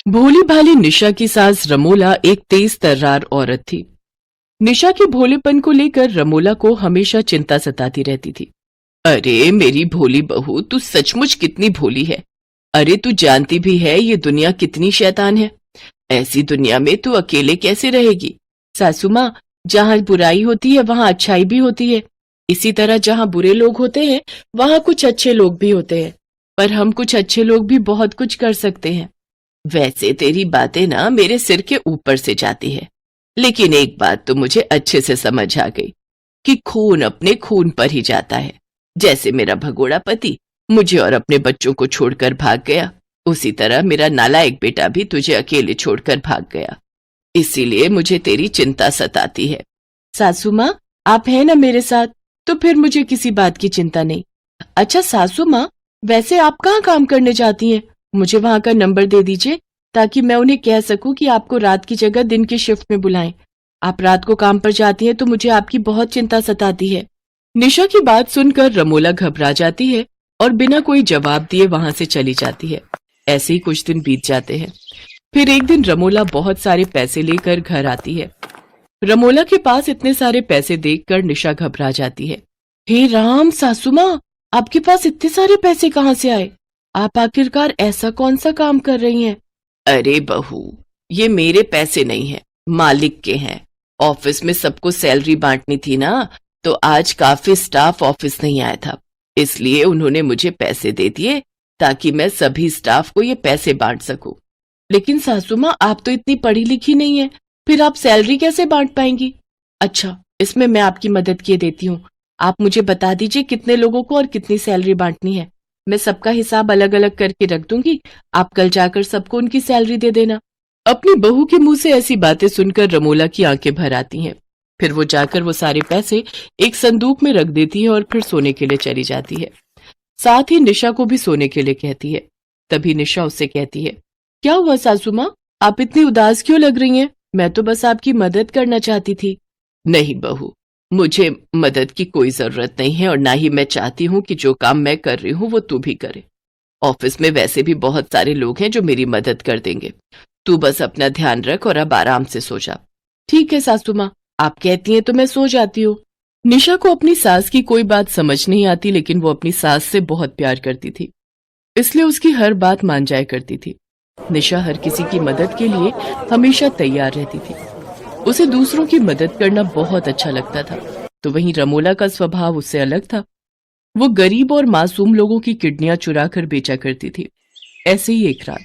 भोली भाली निशा की सास रमोला एक तेज तर्रार औरत थी। निशा के भोलेपन को लेकर रमोला को हमेशा चिंता सताती रहती थी। अरे मेरी भोली बहू, तू सचमुच कितनी भोली है। अरे तू जानती भी है ये दुनिया कितनी शैतान है। ऐसी दुनिया में तू अकेले कैसे रहेगी। सासू माँ, जहाँ बुराई होती है वहाँ अच्छाई भी होती है। इसी तरह जहाँ बुरे लोग होते हैं वहाँ कुछ अच्छे लोग भी होते हैं। पर हम कुछ अच्छे लोग भी बहुत कुछ कर सकते हैं। वैसे तेरी बातें ना मेरे सिर के ऊपर से जाती है, लेकिन एक बात तो मुझे अच्छे से समझ आ गई कि खून अपने खून पर ही जाता है। जैसे मेरा भगोड़ा पति मुझे और अपने बच्चों को छोड़कर भाग गया, उसी तरह मेरा नालायक बेटा भी तुझे अकेले छोड़कर भाग गया। इसीलिए मुझे तेरी चिंता सताती है। सासू माँ, आप हैं ना मेरे साथ, तो फिर मुझे किसी बात की चिंता नहीं। अच्छा सासू माँ, वैसे आप कहाँ काम करने जाती हैं? मुझे वहां का नंबर दे दीजिए ताकि मैं उन्हें कह सकूं कि आपको रात की जगह दिन की शिफ्ट में बुलाएं। आप रात को काम पर जाती हैं तो मुझे आपकी बहुत चिंता सताती है। निशा की बात सुनकर रमोला घबरा जाती है और बिना कोई जवाब दिए वहां से चली जाती है। ऐसे ही कुछ दिन बीत जाते हैं। फिर एक दिन रमोला बहुत सारे पैसे लेकर घर आती है। रमोला के पास इतने सारे पैसे देखकर निशा घबरा जाती है। हे राम, सासू माँ, आपके पास इतने सारे पैसे कहाँ से आए? आप आखिरकार ऐसा कौन सा काम कर रही हैं? अरे बहू, ये मेरे पैसे नहीं हैं, मालिक के हैं। ऑफिस में सबको सैलरी बांटनी थी ना, तो आज काफी स्टाफ ऑफिस नहीं आया था, इसलिए उन्होंने मुझे पैसे दे दिए ताकि मैं सभी स्टाफ को ये पैसे बांट सकूं। लेकिन सासू माँ, आप तो इतनी पढ़ी लिखी नहीं है, फिर आप सैलरी कैसे बांट पाएंगी? अच्छा, इसमें मैं आपकी मदद किए देती हूँ। आप मुझे बता दीजिए कितने लोगों को और कितनी सैलरी बांटनी है। मैं सबका हिसाब अलग अलग करके रख दूंगी। आप कल जाकर सबको उनकी सैलरी दे देना। अपनी बहू के मुंह से ऐसी बातें सुनकर रमोला की आंखें भर आती हैं। फिर वो जाकर वो सारे पैसे एक संदूक में रख देती है और फिर सोने के लिए चली जाती है। साथ ही निशा को भी सोने के लिए कहती है। तभी निशा उससे कहती है, क्या हुआ सासू माँ, आप इतनी उदास क्यों लग रही हैं? मैं तो बस आपकी मदद करना चाहती थी। नहीं बहू, मुझे मदद की कोई जरूरत नहीं है और ना ही मैं चाहती हूँ कि जो काम मैं कर रही हूँ वो तू भी करे। ऑफिस में वैसे भी बहुत सारे लोग हैं जो मेरी मदद कर देंगे। तू बस अपना ध्यान रख और अब आराम से सो जा। ठीक है सासू माँ, आप कहती हैं तो मैं सो जाती हूँ। निशा को अपनी सास की कोई बात समझ नहीं आती, लेकिन वो अपनी सास से बहुत प्यार करती थी, इसलिए उसकी हर बात मान जाया करती थी। निशा हर किसी की मदद के लिए हमेशा तैयार रहती थी। उसे दूसरों की मदद करना बहुत अच्छा लगता था। तो वहीं रमोला का स्वभाव उससे अलग था। वो गरीब और मासूम लोगों की किडनियां चुरा कर बेचा करती थी। ऐसे ही एक रात